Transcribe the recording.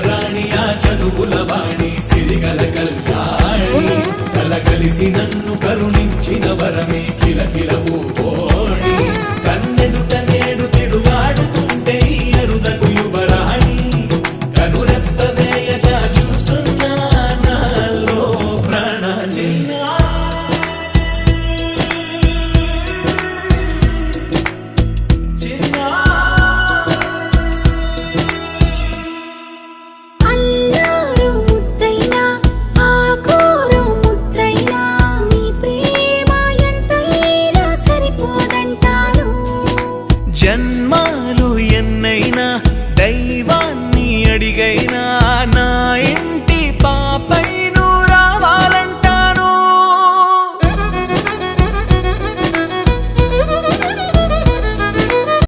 రాణి ఆ చదువుల వాణి సిరిగల కళ్యాణి కలగలిసి నన్ను కరుణించిన వరమే కిలకిల పూకోణి